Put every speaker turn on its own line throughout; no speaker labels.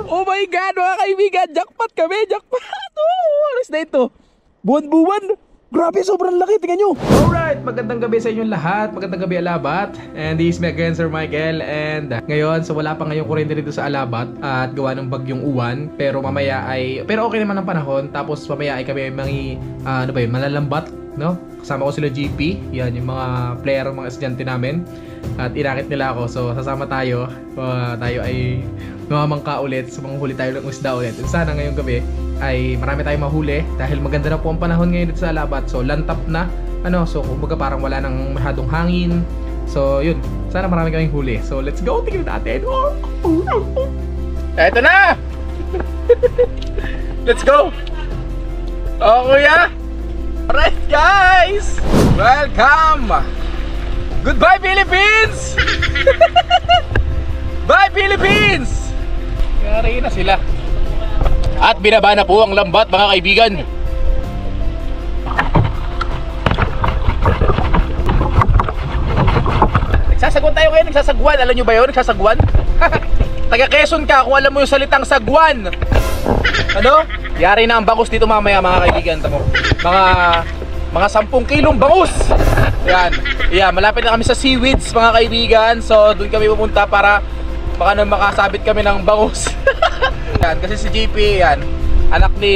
Oh my God, mga kaibigan, jackpot kami, jackpot. Oh, alas na ito. Buwan-buwan. Grabe, sobrang laki, tingnan nyo. Alright, magandang gabi sa inyong lahat. Magandang gabi, Alabat. And this is me again, Sir Michael. And ngayon, so wala pa ngayong kuryente dito sa Alabat at gawa ng bagyong uwan. Pero mamaya ay, pero okay naman ang panahon. Tapos mamaya ay kami ay malalambat, no? Kasama ko sila GP. Yan, yung mga player, mga estudyante namin. At inakit nila ako. So sasama tayo. Tayo ay mamamangka ulit. So manghuli tayo ng isda ulit. And sana ngayong gabi ay marami tayong mahuli dahil maganda na po ang panahon ngayon dito sa Alabat. So lantap na, so kumbaga parang wala nang masyadong hangin. So yun, sana marami kaming huli. So let's go, tingnan natin. Eto na. Let's go. Oh kuya. Alright guys, welcome. Goodbye Philippines. Bye Philippines. Yari na sila. At binaba na po ang lambat, mga kaibigan. Nagsasagwan tayo ngayon, nagsasagwan. Alam nyo ba yun? Nagsasagwan? Taga Quezon ka kung alam mo yung salitang sagwan. Ano? Yari na ang bangus dito mamaya, mga kaibigan. Tamo. Mga 10 kilong bangus. Yan. Yeah, malapit na kami sa seaweeds, mga kaibigan. So doon kami pupunta para baka na makasabit kami ng bangus. Yan, kasi si JP yan, anak ni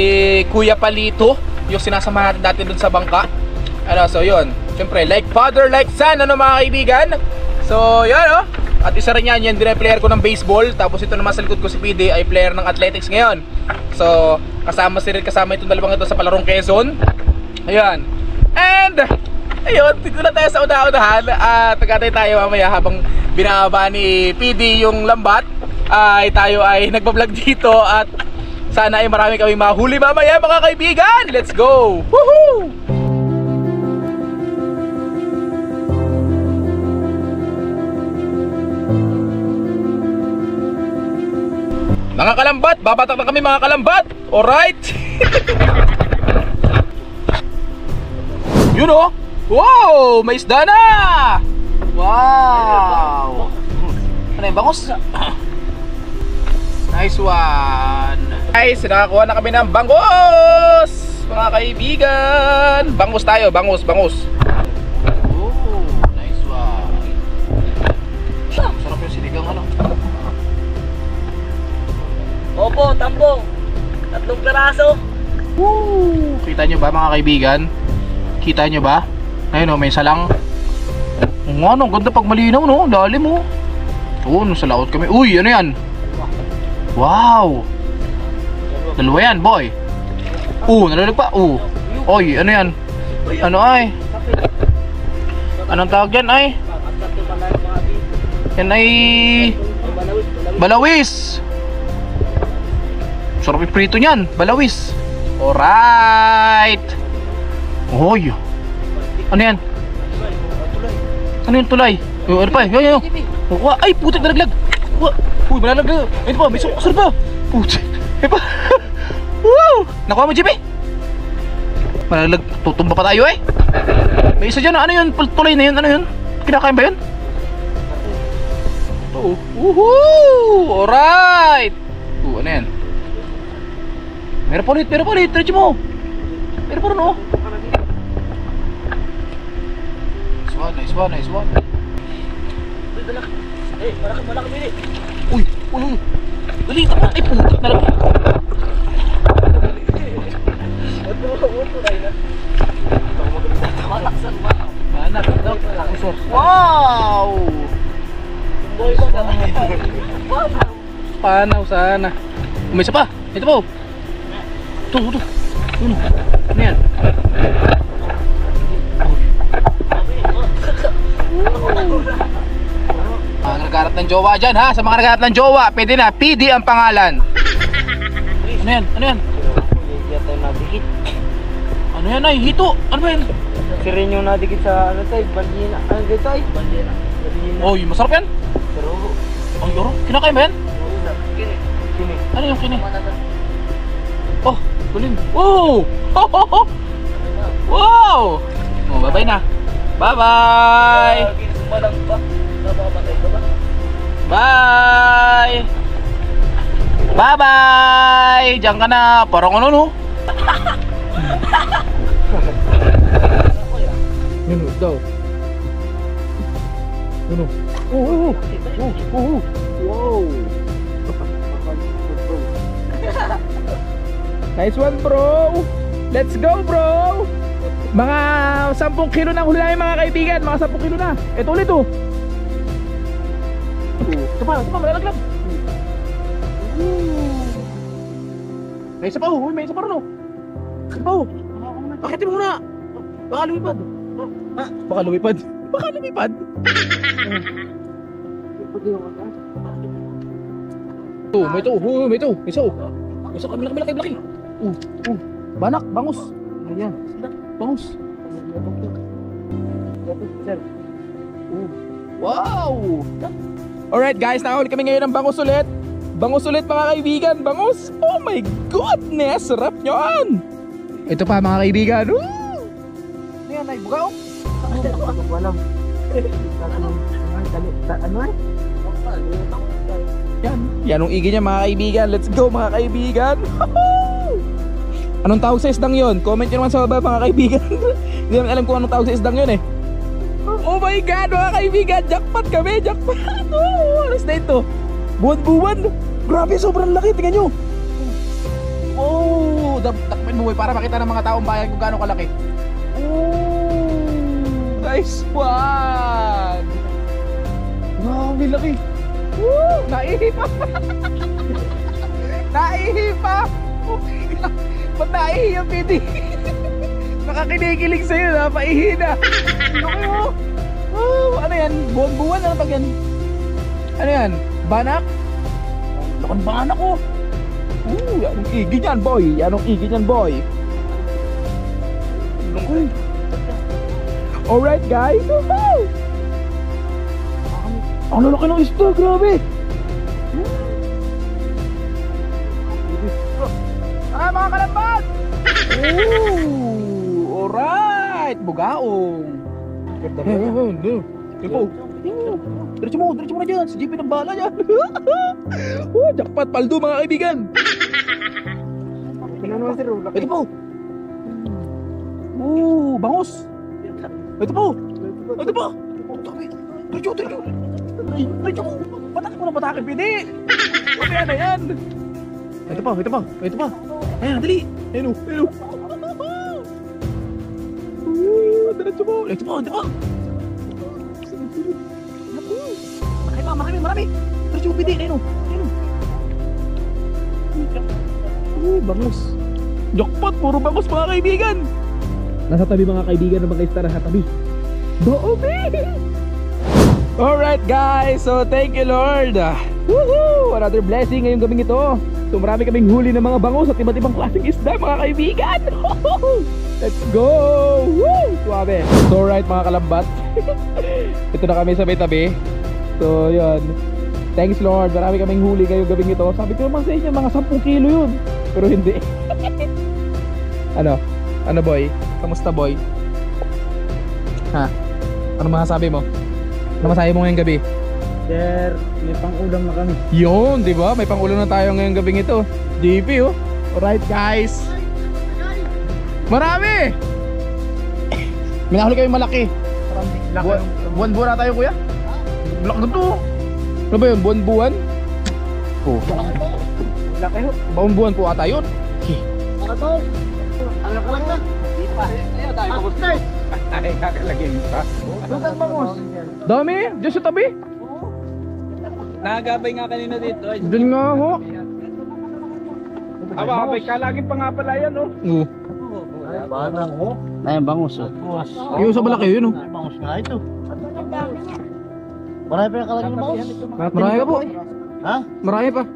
Kuya Palito, yung sinasamahan natin dun sa bangka. So yun, syempre like father like son, mga kaibigan. So yun, at isa rin yan din ay player ko ng baseball. Tapos ito naman sa likod ko si PD ay player ng athletics ngayon. So kasama itong dalawang ito sa palarong Quezon. Ayan. And ayun, dito na tayo sa unahan at nagkatay tayo mamaya habang binababa ni PD yung lambat. Tayo ay nagbablog dito at sana ay marami kami mahuli mamaya, mga kaibigan. Let's go! Woohoo! Mga kalambat, babatak na kami, mga kalambat. Alright. Yun oh. Wow, may isda na. Wow. Ano yung bangus? Nice one. Guys, nakakuha na kami ng bangus, mga kaibigan. Bangus tayo, bangus. Oh, nice one. Sarap yung sinigang
Opo, tambong. 3 piraso.
Woo! Kita nyo ba, mga kaibigan? Kita nyo ba? Ayun may salang. Ganda pag malinaw, no? Lalim mo. Nasa laot kami. Uy, ano yan? Wow! Dalawa yan, boy. Nalalag pa. Oy, ano yan? Ano ay? Anong tawag yan ay? Yan ay balawis. Sarap iprito niyan, balawis. Alright. Oy. Ano yan? Ano yung tulay? Ano pa? Yo. Ay, putik na naglag. Uy, malalaglag. Ito pa, may sukasar pa. Putik. Ito pa. Woo! Nakuha mo, JP? Malalag, tutumba pa tayo eh. May isa dyan, ano yun? Tulay na yun, ano yun? Kinakain ba yun? Oo. Woohoo! Alright! Ano yan? Meron pa ulit, diretso mo. Meron pa rin, oh. Nice one.
Malaki bili.
Uy. Dali, tapos. Ay, putik na lang. Wow! Panaw sana. May isa pa. Ito po. Ito. Ano yan? Mga nagkarat ng jowa dyan, ha? Sa mga nagkarat ng jowa, pwede na, PD ang pangalan. Ano yan? Ano yan ay? Hito! Ano ba yan?
Sirin yung nadikit sa bandina. Ano dito ay? Bandina.
Oy, masarap yan?
Pero
Ay, oro, kinakain ba yan?
kini.
Ano yung kini? Oh, kulim. Oh! Wow! Bye-bye na. Bye-bye!
Sumalang pa. Napamatay ka ba?
Bye! Bye-bye! Diyan ka na. Parang ano, no? Yun, daw. Ano? Wow! Nice one, bro! Let's go, bro! Mga 10 kilo na huli namin mga kaibigan. Mga 10 kilo na. Ito ulit, oh. Ito pa, malalaglag. May isa pa, oh. May isa pa rin, oh. Isa pa, oh. Pakitin mo muna. Baka lumipad. Ha? Baka lumipad? Baka lumipad? Oh, may ito, oh, may ito. May isa, oh. May isa, malaki. Banak, bangus. Ayan. Bangus. Wow! Alright guys, nakahuli kami ngayon ng bangus ulit. Bangus ulit mga kaibigan, bangus. Oh my goodness, sarap nyon. Ito pa mga kaibigan. Woo! Ano yan, ay bugaw?
Walang. Ano eh?
Yan ang igi niya mga kaibigan. Let's go mga kaibigan. Anong tawag sa isdang yon? Comment nyo naman sa baba mga kaibigan. Hindi naman alam kung anong tawag sa isdang yon eh. Oh my god mga kaibigan, jackpot kami, jackpot. Oh, alas na ito. Buwan-buwan. Grabe, sobrang laki, tingnan nyo. Oh, takpin mo para makita ng mga taong bayan kung gaano kalaki. Oh, nice one. Grabe laki. Woo, naihi pa. Naihi pa. Ba't naihi yung piti? Nakakinikilig sa'yo na, paihi na. Okay mo. Oh, ano yan? Buwan-buwan? Ano pag yan? Ano yan? Banak? Lakon banak ko. Anong igi niyan boy? Anong igi niyan boy? Okay. Alright guys. Woohoo! Ang lalaki ng isda, grabe. Mga kalambag! Alright! Bugaong! Diretso mo na dyan! Si JP ng bala dyan! Jackpot paldo mga kaibigan! Ito po! Bangus! Ito po! Diretso mo! Patakin mo na patakin, pidi! Patakin na yan! Ito pa! Ayan, dali! Ayun o! Diretso mo! Ito pa! Marami! Diretso mo, pidi! Ayun o! Bangus! Jackpot! Puro bangus mga kaibigan! Nasa tabi mga kaibigan ng mga isda, nasa tabi! Doobi! Alright guys! So thank you Lord! Woohoo! Another blessing ngayong gabing ito! So marami kaming huli ng mga bangus at iba't ibang klaseng isda mga kaibigan. Let's go! Woo! Suabe. So alright mga kalambat. Ito na kami sa may tabi. So yun. Thanks Lord. Marami kaming huli ngayong gabing ito. Sabi ko naman sa inyo mga 10 kilo yun. Pero hindi. Ano boy? Kamusta boy? Ha? Ano masasabi mo? Ano masasabi mo ngayong gabi?
Sir, may pang-ulam na kami.
Yun, di ba? May pang-ulam na tayo ngayong gabing ito. JP, oh. Alright, guys. Marami! May nahuli kayong malaki. Buwan-buwan na tayo, kuya? Malaki na to. Ano ba yun? Buwan-buwan? Oh.
Laki ho.
Buwan-buwan po ata yun.
Ano to? Ano ka lang na? Di pa. Ayun, tayo kamusta. Ay, kakalagin pa. Tutang bangus.
Dami, dyan sa tabi.
Nakagabay nga kanina dito.
Doon nga ho.
Abay ka, laging pa nga pala yan, oh.
Oo.
Banang, oh. Ayun, bangus, oh.
Yung sa malaki yun, oh.
Bangus nga ito. Marami pa yung kalagin ng bangus.
Marami pa po.
Ha?
Marami pa.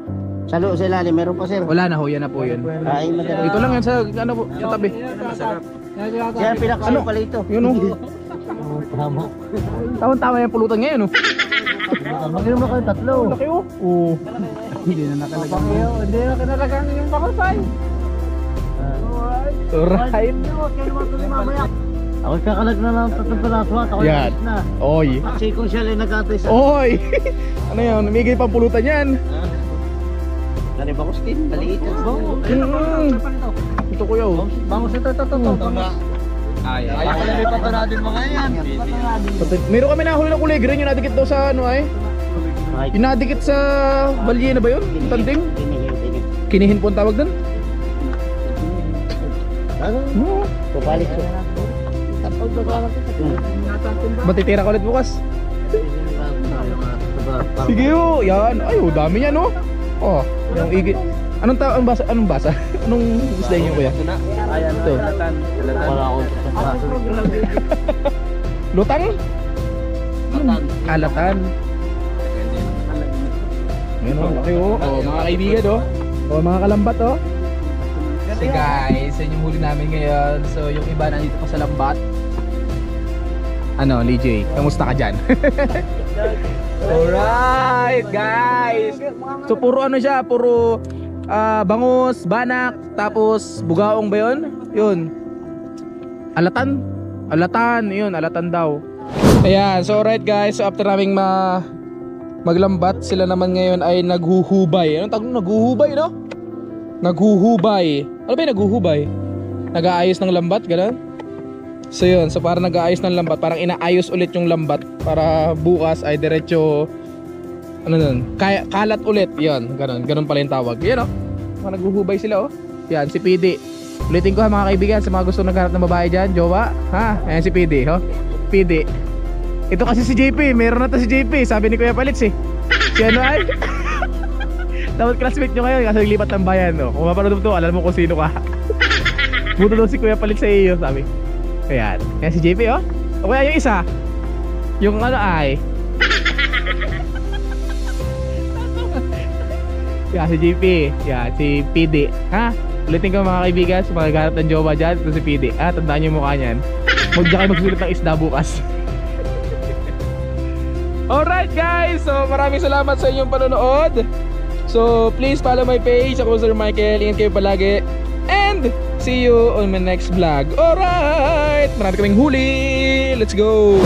Sa loob, sa ilalim, meron pa, sir.
Wala na ho, yan na po yun.
Kain na dyan.
Dito lang yan sa, ano po, sa tabi.
Yan, pinakasalo pala ito.
Yun, oh.
Tama.
Tama-tama yung pulutan ngayon, oh.
Mag-inom na kayo, tatlo.
Laki, oh. Oo.
Hindi na nakalagang. Hindi na kinalagang yung bakasay.
Alright.
Ako kakalag na lang tatlong palaso at ako
Yan.
na.
Oy.
Kasi kung siya lang nag-atay sa...
Oy. Ano yan? Namigay pang pulutan yan.
Dari bangos din. Maliit. Bango.
Ito kuya oh.
Bangos ito. Ay, lipat na natin mga yan.
Meron kami nahuli na kulay green yung nadikit daw sa ano ay. Yung nadikit sa balyena ba yun? Yung tanding? Kinihin po ang tawag doon? Oo.
Pabalik ko.
Matitira ka ulit bukas. Sige oh, yan. Ay, oh, dami yan oh. Oh, yung igit. Anong tawag? Anong basa? Anong isda yun kuya?
Ayan,
ito.
Wala ako sa
Lutang? Alatan. Ayun oh, laki oh. Oh, mga kaibigan oh. Oh, mga kalambat oh. So guys, yun yung huli namin ngayon. So yung iba nandito pa sa lambat. Ano, Lee, kamusta ka dyan? Alright guys. So puro ano siya, puro bangus, banak, tapos bugaong ba yun? Yun. Alatan? Alatan, yun, alatan daw. Ayan, so alright guys, so after naming maglambat, sila naman ngayon ay naghuhubay. Anong tawag? Naghuhubay, no? Naghuhubay. Ano ba yung naghuhubay? Nag-aayos ng lambat, gano'n? So yun, so para nag-aayos ng lambat, parang inaayos ulit yung lambat para bukas ay diretso ano nun, kalat ulit. Yun, ganun pala yung tawag. Yan o, naghuhubay sila o. Yan, si PD. Ulitin ko ha mga kaibigan, sa mga gusto naghanap ng babae dyan, jowa, ha? Ayan si PD, ho? PD. Ito kasi si JP, meron na to si JP, sabi ni Kuya Palits eh. Si ano ay? Dapat classmate nyo ngayon kasi naglipat ng bayan, no? Kung mapanood mo to, alam mo kung sino ka. Buto daw si Kuya Palits sa iyo, sabi. Ayan, ayan si JP, oh. O kaya yung isa, yung ano ay. Yan si JP, yan si PD, ha? Ulitin ko mga kaibigan, sa mga naghanap ng jowa dyan, ito si PD. Ah, tandaan nyo yung mukha niyan. Huwag dyan kayo magsulit ng isda bukas. Alright guys, so maraming salamat sa inyong panonood. So please follow my page, ako Sir Michael, ingat kayo palagi. And see you on my next vlog. Alright, marami kaming huli. Let's go.